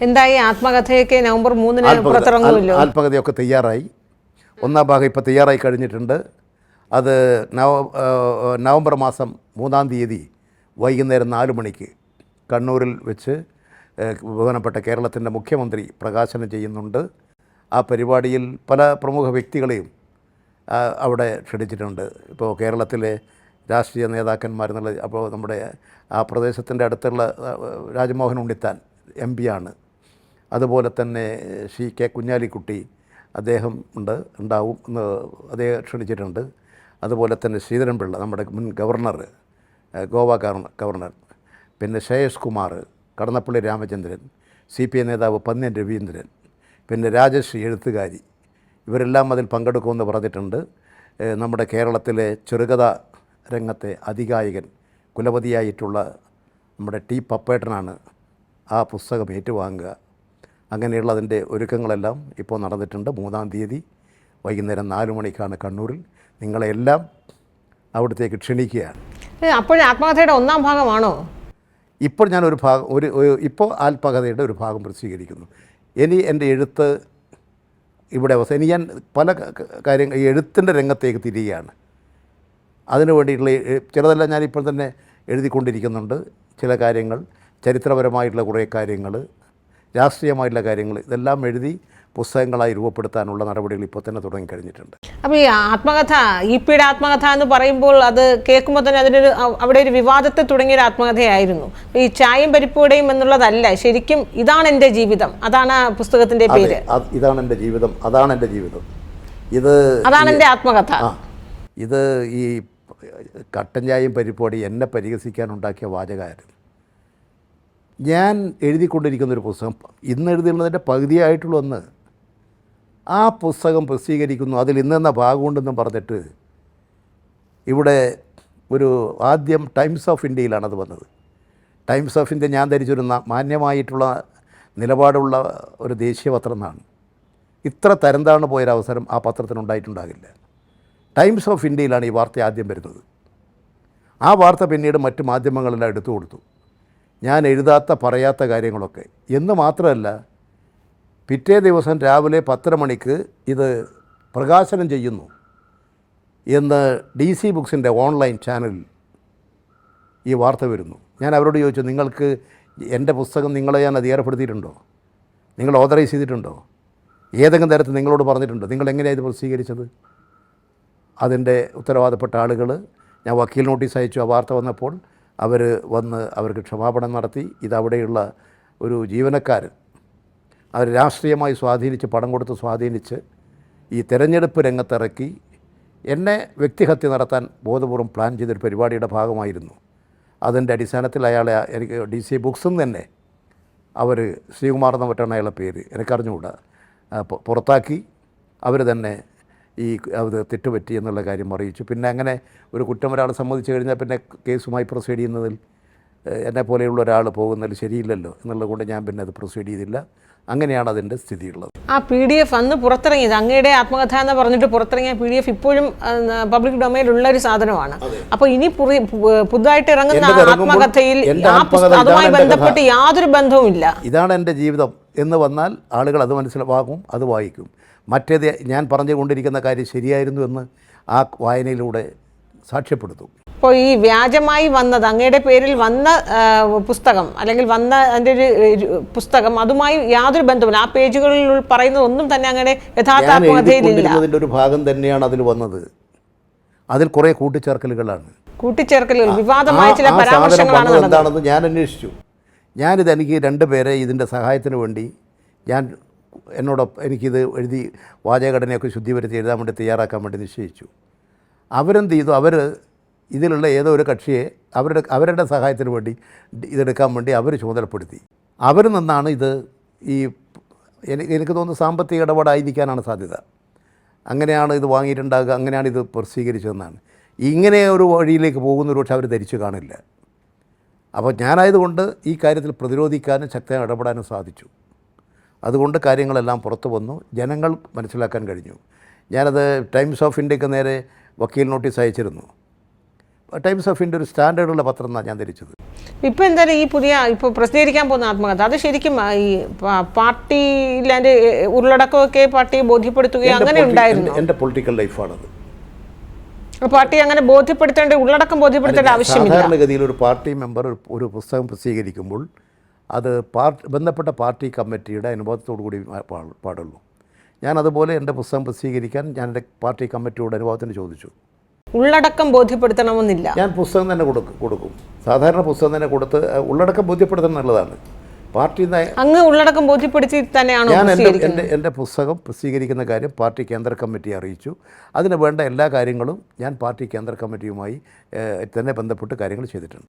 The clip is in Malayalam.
എന്തായി ആത്മകഥയൊക്കെ നവംബർ 3-ന് പുറത്തിറങ്ങുമല്ലോ. ആത്മകഥയൊക്കെ തയ്യാറായി. ഒന്നാം ഭാഗം ഇപ്പോൾ തയ്യാറായി കഴിഞ്ഞിട്ടുണ്ട്. അത് നവംബർ മാസം 3-ാം തീയതി വൈകുന്നേരം 4 മണിക്ക് കണ്ണൂരിൽ വെച്ച് ബഹുമാനപ്പെട്ട കേരളത്തിൻ്റെ മുഖ്യമന്ത്രി പ്രകാശനം ചെയ്യുന്നുണ്ട്. ആ പരിപാടിയിൽ പല പ്രമുഖ വ്യക്തികളെയും അവിടെ ക്ഷണിച്ചിട്ടുണ്ട്. ഇപ്പോൾ കേരളത്തിലെ രാഷ്ട്രീയ നേതാക്കന്മാരെന്നുള്ള, അപ്പോൾ നമ്മുടെ ആ പ്രദേശത്തിൻ്റെ അടുത്തുള്ള രാജ്മോഹൻ ഉണ്ണിത്താൻ MP ആണ്. അതുപോലെ തന്നെ ശ്രീ കെ കുഞ്ഞാലിക്കുട്ടി അദ്ദേഹം ഉണ്ടാവും എന്ന് അദ്ദേഹം ക്ഷണിച്ചിട്ടുണ്ട്. അതുപോലെ തന്നെ ശ്രീധരൻപിള്ള നമ്മുടെ മുൻ ഗവർണർ, ഗോവ ഗവർണർ, പിന്നെ ശ്രേയസ് കുമാർ, കടന്നപ്പള്ളി രാമചന്ദ്രൻ, CPI നേതാവ് പന്ന്യൻ രവീന്ദ്രൻ, പിന്നെ രാജശ്രീ എഴുത്തുകാരി, ഇവരെല്ലാം അതിൽ പങ്കെടുക്കുമെന്ന് പറഞ്ഞിട്ടുണ്ട്. നമ്മുടെ കേരളത്തിലെ ചെറുകഥ രംഗത്തെ അതികായകൻ കുലപതിയായിട്ടുള്ള നമ്മുടെ T പപ്പേട്ടനാണ് ആ പുസ്തകം ഏറ്റുവാങ്ങുക. അങ്ങനെയുള്ള അതിൻ്റെ ഒരുക്കങ്ങളെല്ലാം ഇപ്പോൾ നടന്നിട്ടുണ്ട്. 3-ാം തീയതി വൈകുന്നേരം 4 മണിക്കാണ് കണ്ണൂരിൽ. നിങ്ങളെല്ലാം അവിടത്തേക്ക് ക്ഷണിക്കുകയാണ്. അപ്പോൾ ആത്മകഥയുടെ 1-ാം ഭാഗമാണോ? ഇപ്പോൾ ഞാൻ ഒരു ഭാഗം ഇപ്പോൾ ആത്മകഥയുടെ ഒരു ഭാഗം പ്രസിദ്ധീകരിക്കുന്നു. ഇനി എൻ്റെ എഴുത്ത് ഇവിടെ അവസാനം. ഇനി ഞാൻ പല കാര്യങ്ങൾ എഴുത്തിൻ്റെ രംഗത്തേക്ക് തിരിയുകയാണ്. അതിനു വേണ്ടിയിട്ടുള്ള ചിലതെല്ലാം ഞാനിപ്പോൾ തന്നെ എഴുതിക്കൊണ്ടിരിക്കുന്നുണ്ട്. ചില കാര്യങ്ങൾ, ചരിത്രപരമായിട്ടുള്ള കുറേ കാര്യങ്ങൾ, രാഷ്ട്രീയമായിട്ടുള്ള കാര്യങ്ങൾ, ഇതെല്ലാം എഴുതി പുസ്തകങ്ങളായി രൂപപ്പെടുത്താനുള്ള നടപടികൾ ഇപ്പോൾ തന്നെ തുടങ്ങിക്കഴിഞ്ഞിട്ടുണ്ട്. അപ്പോൾ ഈ ആത്മകഥ, EP-യുടെ ആത്മകഥ എന്ന് പറയുമ്പോൾ അത് കേൾക്കുമ്പോൾ തന്നെ അവിടെ ഒരു വിവാദത്തെ തുടങ്ങിയൊരു ആത്മകഥയായിരുന്നു. ഈ ചായയും പരിപ്പുവടയും എന്നുള്ളതല്ല, ശരിക്കും ഇതാണ് എൻ്റെ ജീവിതം, അതാണ് ആ പുസ്തകത്തിൻ്റെ പേര്. ഇതാണ് എൻ്റെ ജീവിതം, അതാണ് എൻ്റെ ജീവിതം, അതാണ് എൻ്റെ ആത്മകഥ. ഇത് ഈ കട്ടൻ ചായയും പരിപ്പുവടയും എന്നെ പരിഹസിക്കാനുണ്ടാക്കിയ വാചകമായിരുന്നു. ഞാൻ എഴുതിക്കൊണ്ടിരിക്കുന്നൊരു പുസ്തകം, ഇന്ന് എഴുതുന്നതിൻ്റെ പകുതിയായിട്ടുള്ള ഒന്ന്, ആ പുസ്തകം പ്രസിദ്ധീകരിക്കുന്നു, അതിൽ ഇന്നെന്ന ഭാഗമുണ്ടെന്നും പറഞ്ഞിട്ട് ഇവിടെ ഒരു ആദ്യം ടൈംസ് ഓഫ് ഇന്ത്യയിലാണത് വന്നത്. ടൈംസ് ഓഫ് ഇന്ത്യ ഞാൻ ധരിച്ചൊരു മാന്യമായിട്ടുള്ള നിലപാടുള്ള ഒരു ദേശീയ പത്രം എന്നാണ്. ഇത്ര തരംതാഴ്ന്നു പോയൊരവസരം ആ പത്രത്തിനുണ്ടായിട്ടുണ്ടാകില്ല. ടൈംസ് ഓഫ് ഇന്ത്യയിലാണ് ഈ വാർത്ത ആദ്യം വരുന്നത്. ആ വാർത്ത പിന്നീട് മറ്റ് മാധ്യമങ്ങളെല്ലാം എടുത്തു കൊടുത്തു. ഞാൻ എഴുതാത്ത പറയാത്ത കാര്യങ്ങളൊക്കെ എന്ന് മാത്രമല്ല, പിറ്റേ ദിവസം രാവിലെ 10 മണിക്ക് ഇത് പ്രകാശനം ചെയ്യുന്നു എന്ന് DC ബുക്സിൻ്റെ ഓൺലൈൻ ചാനലിൽ ഈ വാർത്ത വരുന്നു. ഞാൻ അവരോട് ചോദിച്ചു, നിങ്ങൾക്ക് എൻ്റെ പുസ്തകം നിങ്ങളെ ഞാൻ അധികാരപ്പെടുത്തിയിട്ടുണ്ടോ? നിങ്ങൾ ഓതറൈസ് ചെയ്തിട്ടുണ്ടോ? ഏതെങ്കിലും തരത്തിൽ നിങ്ങളോട് പറഞ്ഞിട്ടുണ്ടോ? നിങ്ങൾ എങ്ങനെയാണ് ഇത് പ്രസിദ്ധീകരിച്ചത്? അതിൻ്റെ ഉത്തരവാദപ്പെട്ട ആളുകൾ, ഞാൻ വക്കീൽ നോട്ടീസ് അയച്ചു. ആ വാർത്ത വന്നപ്പോൾ അവർ വന്ന് അവർക്ക് ക്ഷമാപണം നടത്തി. ഇതവിടെയുള്ള ഒരു ജീവനക്കാരൻ അവർ രാഷ്ട്രീയമായി സ്വാധീനിച്ച്, പണം കൊടുത്ത് സ്വാധീനിച്ച് ഈ തെരഞ്ഞെടുപ്പ് രംഗത്തിറക്കി എന്നെ വ്യക്തിഹത്യ നടത്താൻ ബോധപൂർവം പ്ലാൻ ചെയ്തൊരു പരിപാടിയുടെ ഭാഗമായിരുന്നു. അതിൻ്റെ അടിസ്ഥാനത്തിൽ അയാളെ എനിക്ക് DC ബുക്സിൽ നിന്ന് തന്നെ അവർ, ശ്രീകുമാർ എന്ന മറ്റാണ് അയാളുടെ പേര്, എനിക്കറിഞ്ഞുകൂടാ, പുറത്താക്കി. അവർ തന്നെ ഈ അത് തെറ്റുപറ്റി എന്നുള്ള കാര്യം അറിയിച്ചു. പിന്നെ അങ്ങനെ ഒരു കുറ്റം ഒരാൾ സമ്മതിച്ചു കഴിഞ്ഞാൽ പിന്നെ കേസുമായി പ്രൊസീഡ് ചെയ്യുന്നതിൽ എന്നെ പോലെയുള്ള ഒരാൾ പോകുന്നതിൽ ശരിയില്ലല്ലോ എന്നുള്ളത് കൊണ്ട് ഞാൻ പിന്നെ അത് പ്രൊസീഡ് ചെയ്തില്ല. അങ്ങനെയാണ് അതിൻ്റെ സ്ഥിതിയുള്ളത്. ആ PDF അന്ന് പുറത്തിറങ്ങിയത്, അങ്ങയുടെ ആത്മകഥ എന്ന് പറഞ്ഞിട്ട് പുറത്തിറങ്ങിയ PDF ഇപ്പോഴും പബ്ലിക് ഡൊമൈനിലുള്ള ഒരു സാധനമാണ്. അപ്പോൾ ഇനി പുതുതായിട്ട് ഇറങ്ങുന്ന ആത്മകഥയിൽ അതുമായി ബന്ധപ്പെട്ട് യാതൊരു ബന്ധവുമില്ല. ഇതാണ് എൻ്റെ ജീവിതം എന്ന് വന്നാൽ ആളുകൾ അത് മനസ്സിലാക്കും, അത് വായിക്കും. മറ്റേത് ഞാൻ പറഞ്ഞുകൊണ്ടിരിക്കുന്ന കാര്യം ശരിയായിരുന്നു എന്ന് ആ വായനയിലൂടെ സാക്ഷ്യപ്പെടുത്തും. ഇപ്പോൾ ഈ വ്യാജമായി വന്നത്, അങ്ങയുടെ പേരിൽ വന്ന പുസ്തകം അല്ലെങ്കിൽ വന്ന അതിൻ്റെ ഒരു പുസ്തകം, അതുമായി യാതൊരു ബന്ധവുമില്ല. ആ പേജുകളിൽ പറയുന്നത് ഒന്നും തന്നെ അങ്ങനെ യഥാർത്ഥ ആത്മകഥയിലില്ല. അതിൻ്റെ ഒരു ഭാഗം തന്നെയാണ് അതിൽ വന്നത്. അതിൽ കുറേ കൂട്ടിച്ചേർക്കലുകളാണ്, വിവാദമായ ചില പരാമർശങ്ങളാണ്. എന്താണെന്ന് ഞാൻ അന്വേഷിച്ചു. എനിക്ക് 2 പേരെ ഇതിൻ്റെ സഹായത്തിന് വേണ്ടി എനിക്കിത് എഴുതി വാചകഘടനയൊക്കെ ശുദ്ധി വരുത്തി എഴുതാൻ വേണ്ടി തയ്യാറാക്കാൻ വേണ്ടി നിശ്ചയിച്ചു. അവരെന്ത് ചെയ്തു? അവർ ഇതിലുള്ള ഏതോ ഒരു കക്ഷിയെ അവരുടെ സഹായത്തിന് വേണ്ടി ഇതെടുക്കാൻ വേണ്ടി അവർ ചുമതലപ്പെടുത്തി. അവരിൽ നിന്നാണ് ഇത് എനിക്ക് തോന്നുന്നു സാമ്പത്തിക ഇടപാടായിരിക്കാനാണ് സാധ്യത. അങ്ങനെയാണ് ഇത് വാങ്ങിയിട്ടുണ്ടാകുക, അങ്ങനെയാണ് ഇത് പ്രസിദ്ധീകരിച്ചതെന്നാണ്. ഇങ്ങനെ ഒരു വഴിയിലേക്ക് പോകുന്നൊരു പക്ഷേ അവർ ധരിച്ചു കാണില്ല. അപ്പോൾ ഞാനായതുകൊണ്ട് ഈ കാര്യത്തിൽ പ്രതിരോധിക്കാനും ശക്തമായി ഇടപെടാനും സാധിച്ചു. അതുകൊണ്ട് കാര്യങ്ങളെല്ലാം പുറത്തു വന്നു, ജനങ്ങൾ മനസ്സിലാക്കാൻ കഴിഞ്ഞു. ഞാനത് ടൈംസ് ഓഫ് ഇന്ത്യക്ക് നേരെ വക്കീൽ നോട്ടീസ് അയച്ചിരുന്നു. ടൈംസ് ഓഫ് ഇന്ത്യ ഒരു സ്റ്റാൻഡേർഡുള്ള പത്രം എന്നാണ് ഞാൻ ധരിച്ചത്. ഇപ്പം എന്തായാലും ഈ ഇപ്പോൾ പ്രസിദ്ധീകരിക്കാൻ പോകുന്ന ആത്മകഥ അത് ശരിക്കും ഈ പാർട്ടിയിൽ അതിൻ്റെ ഉള്ളടക്കമൊക്കെ പാർട്ടിയെ ബോധ്യപ്പെടുത്തുകയോ അങ്ങനെ ഉണ്ടായിരുന്നു? എൻ്റെ പൊളിറ്റിക്കൽ ലൈഫാണത്. പാർട്ടി അങ്ങനെ ബോധ്യപ്പെടുത്തേണ്ട ഉള്ളടക്കം ബോധ്യപ്പെടുത്തേണ്ട ആവശ്യമില്ല. സാധാരണഗതിയിൽ ഒരു പാർട്ടി മെമ്പർ ഒരു പുസ്തകം പ്രസിദ്ധീകരിക്കുമ്പോൾ അത് ബന്ധപ്പെട്ട പാർട്ടി കമ്മിറ്റിയുടെ അനുഭവത്തോടു കൂടി പാടുള്ളൂ. ഞാനതുപോലെ എൻ്റെ പുസ്തകം പ്രസിദ്ധീകരിക്കാൻ ഞാൻ എൻ്റെ പാർട്ടി കമ്മിറ്റിയോട് അനുഭവത്തിന് ചോദിച്ചു. ഉള്ളടക്കം ബോധ്യപ്പെടുത്തണമെന്നില്ല. ഞാൻ പുസ്തകം തന്നെ കൊടുക്കും. സാധാരണ പുസ്തകം തന്നെ കൊടുത്ത് ഉള്ളടക്കം ബോധ്യപ്പെടുത്തണം എന്നുള്ളതാണ്. പാർട്ടി അങ്ങ് ഉള്ളടക്കം ബോധ്യപ്പെടുത്തി തന്നെയാണോ ഞാൻ എൻ്റെ പുസ്തകം പ്രസിദ്ധീകരിക്കുന്ന കാര്യം പാർട്ടി കേന്ദ്ര കമ്മിറ്റിയെ അറിയിച്ചു. അതിന് വേണ്ട എല്ലാ കാര്യങ്ങളും ഞാൻ പാർട്ടി കേന്ദ്ര കമ്മിറ്റിയുമായി തന്നെ ബന്ധപ്പെട്ട് കാര്യങ്ങൾ ചെയ്തിട്ടുണ്ട്.